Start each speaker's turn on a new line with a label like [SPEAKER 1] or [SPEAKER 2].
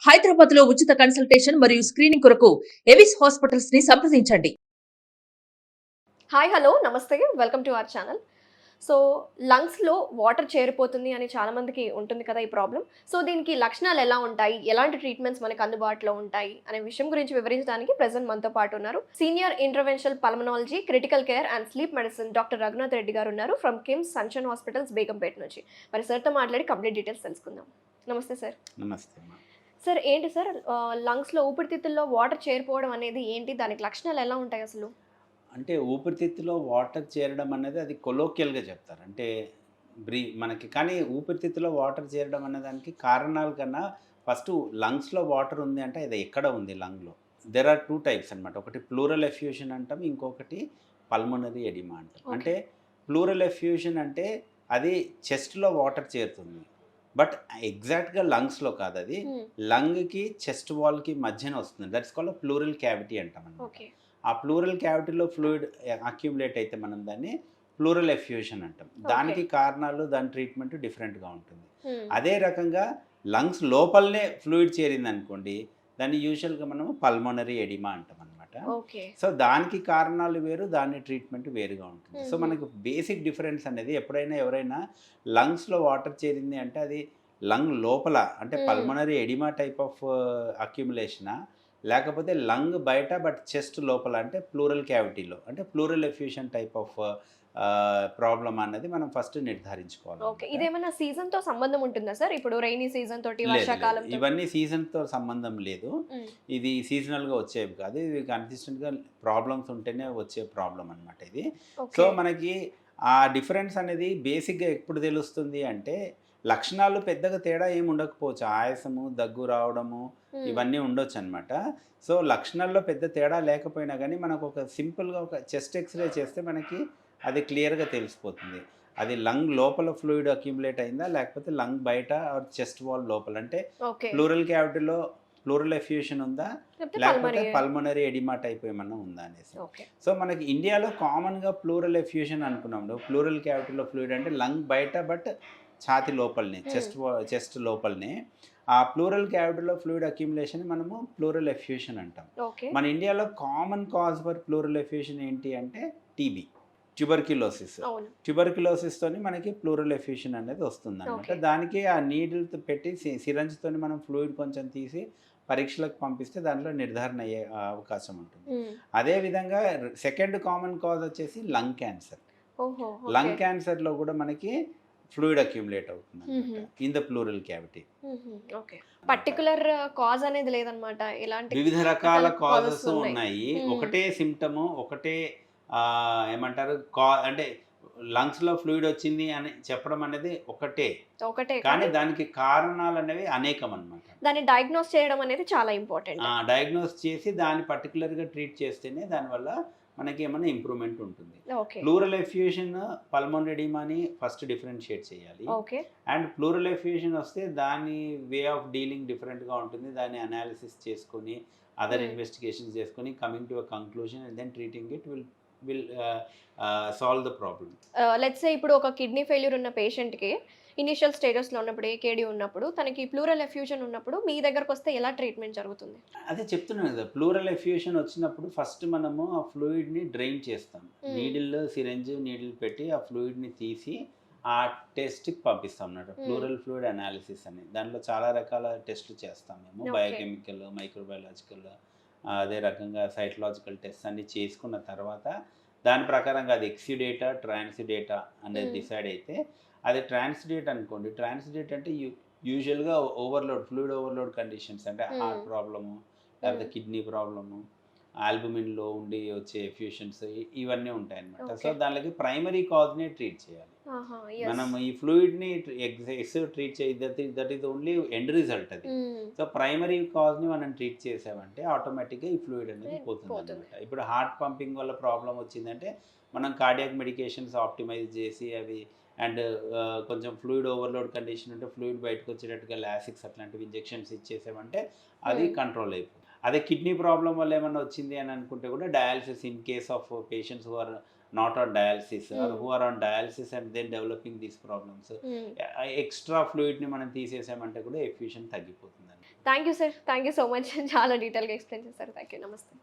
[SPEAKER 1] హైదరాబాద్ లో ఉచిత కన్సల్టేషన్ మరియు స్క్రీనింగ్ కొరకు ఎవిస్ హాస్పిటల్స్ ని సంప్రదించండి.
[SPEAKER 2] హాయ్ హలో నమస్తే welcome to our channel. So లంగ్స్లో వాటర్ చేరిపోతుంది అని చాలామందికి ఉంటుంది కదా ఈ ప్రాబ్లం. సో దీనికి లక్షణాలు ఎలా ఉంటాయి, ఎలాంటి ట్రీట్మెంట్స్ మనకు అందుబాటులో ఉంటాయి అనే విషయం గురించి వివరించడానికి ప్రజెంట్ మనతో పాటు ఉన్నారు senior interventional pulmonology, critical care and sleep medicine doctor Raghunath Reddy గారు ఉన్నారు from KIMS sunshine hospitals Begumpet నుంచి. మరి సార్తో మాట్లాడి కంప్లీట్ డీటెయిల్స్ తెలుసుకుందాం. నమస్తే సార్.
[SPEAKER 3] నమస్తే.
[SPEAKER 2] సార్ ఏంటి సార్ లంగ్స్లో ఊపిరితిత్తుల్లో వాటర్ చేరిపోవడం అనేది ఏంటి, దానికి లక్షణాలు ఎలా ఉంటాయి అసలు?
[SPEAKER 3] అంటే ఊపిరితిత్తులో వాటర్ చేరడం అనేది అది కొలోక్యల్గా చెప్తారు. అంటే మనకి కానీ ఊపిరితిత్తులో వాటర్ చేరడం అనే దానికి కారణాల కన్నా ఫస్ట్ లంగ్స్లో వాటర్ ఉంది అంటే అది ఎక్కడ ఉంది లంగ్లో. దెర్ ఆర్ టూ టైప్స్ అనమాట. ఒకటి ప్లూరల్ ఎఫ్యూషన్ అంటాం, ఇంకొకటి పల్మనరీ ఎడిమా అంటాం. అంటే ప్లూరల్ ఎఫ్యూషన్ అంటే అది చెస్ట్లో వాటర్ చేరుతుంది, బట్ ఎగ్జాక్ట్గా లంగ్స్లో కాదు, అది లంగ్కి చెస్ట్ వాల్కి మధ్యన వస్తుంది. దట్స్ కాల్డ్ ప్లూరల్ క్యావిటీ అంటాం అనమాట. ఆ ప్లూరల్ క్యావిటీలో ఫ్లూయిడ్ అక్యుములేట్ అయితే మనం దాన్ని ప్లూరల్ ఎఫ్యూషన్ అంటాం. దానికి కారణాలు, దాని ట్రీట్మెంట్ డిఫరెంట్గా ఉంటుంది. అదే రకంగా లంగ్స్ లోపలనే ఫ్లూయిడ్ చేరింది అనుకోండి, దాన్ని యూజువల్గా మనము పల్మోనరీ ఎడిమా అంటాం అనమాట. సో దానికి కారణాలు వేరు, దాని ట్రీట్మెంట్ వేరుగా ఉంటుంది. సో మనకు బేసిక్ డిఫరెన్స్ అనేది ఎప్పుడైనా ఎవరైనా లంగ్స్లో వాటర్ చేరింది అంటే అది లంగ్ లోపల అంటే పల్మోనరీ ఎడిమా టైప్ ఆఫ్ అక్యుములేషనా, లేకపోతే లంగ్ బయట బట్ చెస్ట్ లోపల అంటే ప్లూరల్ క్యావిటీలో అంటే pleural effusion type of problem అన్నది మనం ఫస్ట్ నిర్ధారించుకోవాలి.
[SPEAKER 2] ఓకే, ఇదేమైనా సీజన్ తో సంబంధం ఉంటుందా సార్? ఇప్పుడు రైనీ సీజన్ తోటి, వర్షాకాలం,
[SPEAKER 3] ఇవన్నీ సీజన్ తో సంబంధం లేదు. ఇది సీజనల్ గా వచ్చేవి కాదు, ఇది కన్సిస్టెంట్ గా ప్రాబ్లమ్స్ ఉంటేనే వచ్చే ప్రాబ్లం అన్నమాట ఇది. సో మనకి ఆ డిఫరెన్స్ అనేది బేసిక్ గా ఎప్పుడు తెలుస్తుంది అంటే లక్షణాలు పెద్దగా తేడా ఏమి ఉండకపోవచ్చు, ఆయాసము, దగ్గు రావడము ఇవన్నీ ఉండొచ్చు అనమాట. సో లక్షణాల్లో పెద్ద తేడా లేకపోయినా కానీ మనకు ఒక సింపుల్గా ఒక చెస్ట్ ఎక్స్రే చేస్తే మనకి అది క్లియర్గా తెలిసిపోతుంది. అది లంగ్ లోపల ఫ్లూయిడ్ అక్యుములేట్ అయిందా, లేకపోతే లంగ్ బయట చెస్ట్ వాల్ లోపల అంటే ప్లూరల్ క్యావిటీలో ప్లూరల్ ఎఫ్యూషన్ ఉందా, లేకపోతే పల్మనరీ ఎడిమా టైప్ ఏమన్నా ఉందా అనేసి. సో మనకి ఇండియాలో కామన్గా ప్లూరల్ ఎఫ్యూషన్ అనుకున్నాము. ప్లూరల్ క్యావిటీలో ఫ్లూయిడ్ అంటే లంగ్ బయట బట్ ఛాతి లోపలనే, చెస్ట్ లోపలనే ఆ ప్లూరల్ క్యావిటీలో ఫ్లూయిడ్ అక్యుములేషన్ మనము ప్లూరల్ ఎఫ్యూషన్ అంటాం. మన ఇండియాలో common cause for pleural effusion ఏంటి అంటే టీబీ, ట్యూబర్క్యులోసిస్. ట్యూబర్క్యులోసిస్తోని మనకి ప్లూరల్ ఎఫ్యూషన్ అనేది వస్తుంది అనమాట. దానికి ఆ నీడిల్తో పెట్టి సిరంజ్తో మనం ఫ్లూయిడ్ కొంచెం తీసి పరీక్షలకు పంపిస్తే దాంట్లో నిర్ధారణ అయ్యే అవకాశం ఉంటుంది. అదేవిధంగా సెకండ్ కామన్ కాజ్ వచ్చేసి లంగ్ క్యాన్సర్. లంగ్ క్యాన్సర్లో కూడా మనకి ఫ్లూయిడ్ అక్యుములేట్ అవుతుంది in the pleural cavity.
[SPEAKER 2] Particular cause అనేది లేదనమాట, ఇలాంటి
[SPEAKER 3] వివిధ రకాల కాజెస్ ఉన్నాయి. ఒకటే సిమ్టము, ఒకటే ఏమంటారు అంటే లంగ్స్ లో ఫ్లూయిడ్ వచ్చింది అని చెప్పడం అనేది ఒకటే, కానీ దానికి కారణాలు అనేవి అనేకం అన్నమాట.
[SPEAKER 2] దాన్ని డయాగ్నోస్ చేయడం అనేది చాలా ఇంపార్టెంట్.
[SPEAKER 3] డయాగ్నోస్ చేసి దాన్ని పర్టికులర్ గా ట్రీట్ చేస్తేనే దానివల్ల మనకి ఏమైనా ఇంప్రూవ్మెంట్ ఉంటుంది. ప్లూరల్ ఎఫ్యూషన్, పల్మోనరీ ఎడిమాని ఫస్ట్ డిఫరెన్షియేట్ చేయాలి. అండ్ ప్లూరల్ ఎఫ్యూషన్ వస్తే దాని వే ఆఫ్ డీలింగ్ డిఫరెంట్గా ఉంటుంది. దాన్ని అనాలిసిస్ చేసుకొని అదర్ ఇన్వెస్టిగేషన్స్ చేసుకొని coming to a conclusion and then treating it will solve the problem.
[SPEAKER 2] Let's say ఇప్పుడు ఒక కిడ్నీ ఫెయిల్యూర్ ఉన్న పేషెంట్కి ఇనిషియల్ స్టేటస్లో ఉన్నప్పుడు, ఏకేడి ఉన్నప్పుడు, తనకి ప్లూరల్ ఎఫ్యూషన్ ఉన్నప్పుడు మీ దగ్గరకు వస్తే ఎలా ట్రీట్మెంట్ జరుగుతుంది?
[SPEAKER 3] అదే చెప్తున్నాను కదా, ప్లూరల్ ఎఫ్యూషన్ వచ్చినప్పుడు ఫస్ట్ మనము ఆ ఫ్లూయిడ్ని డ్రైన్ చేస్తాం. నీడిల్, సిరెంజ్ నీడిల్ పెట్టి ఆ ఫ్లూయిడ్ని తీసి ఆ టెస్ట్కి పంపిస్తాం అన్నమాట. ప్లూరల్ ఫ్లూయిడ్ అనాలిసిస్ అని దాంట్లో చాలా రకాల టెస్టులు చేస్తాం మేము. బయోకెమికల్, మైక్రోబయాలజికల్, అదే రకంగా సైటలాజికల్ టెస్ట్ అన్ని చేసుకున్న తర్వాత దాని ప్రకారంగా అది ఎక్స్యుడేటా, ట్రాన్స్యుడేటా అనేది డిసైడ్ అయితే, అది ట్రాన్స్యుడేట్ అనుకోండి. ట్రాన్స్యుడేట్ అంటే యూజువల్గా ఓవర్లోడ్, ఫ్లూయిడ్ ఓవర్లోడ్ కండిషన్స్ అంటే హార్ట్ ప్రాబ్లము, లేకపోతే కిడ్నీ ప్రాబ్లము, ఆల్బుమిన్లో ఉండి వచ్చే ఎఫ్యూషన్స్ ఇవన్నీ ఉంటాయి అన్నమాట. సో దానికి ప్రైమరీ కాజ్ని ట్రీట్ చేయాలి. మనం ఈ ఫ్లూయిడ్ని ట్రీట్ చేయాలి, that is only end result అది. సో ప్రైమరీ కాజ్ని మనం ట్రీట్ చేసామంటే ఆటోమేటిక్గా ఈ ఫ్లూయిడ్ అనేది పోతుంది అనమాట. ఇప్పుడు హార్ట్ పంపింగ్ వల్ల ప్రాబ్లం వచ్చిందంటే మనం కార్డియాక్ మెడికేషన్స్ ఆప్టిమైజ్ చేసి అవి అండ్ కొంచెం ఫ్లూయిడ్ ఓవర్లోడ్ కండిషన్ ఉంటే ఫ్లూయిడ్ బయటకు వచ్చేటట్టుగా లాసిక్స్ అట్లాంటివి ఇంజెక్షన్స్ ఇచ్చేసామంటే అది కంట్రోల్ అయిపోతుంది. అదే కిడ్నీ ప్రాబ్లం వల్ల ఏమన్నా వచ్చింది అని అనుకుంటే కూడా dialysis, in case of patients who are not on dialysis or who are on dialysis and then developing these problems, extra ఫ్లూయిడ్ని మనం తీసేసామంటే కూడా ఎఫ్యూషన్ తగ్గిపోతుంది.
[SPEAKER 2] Thank you sir, thank you so much. చాలా డీటెయిల్గా ఎక్స్ప్లెయిన్ చేశారు. Thank you. నమస్తే.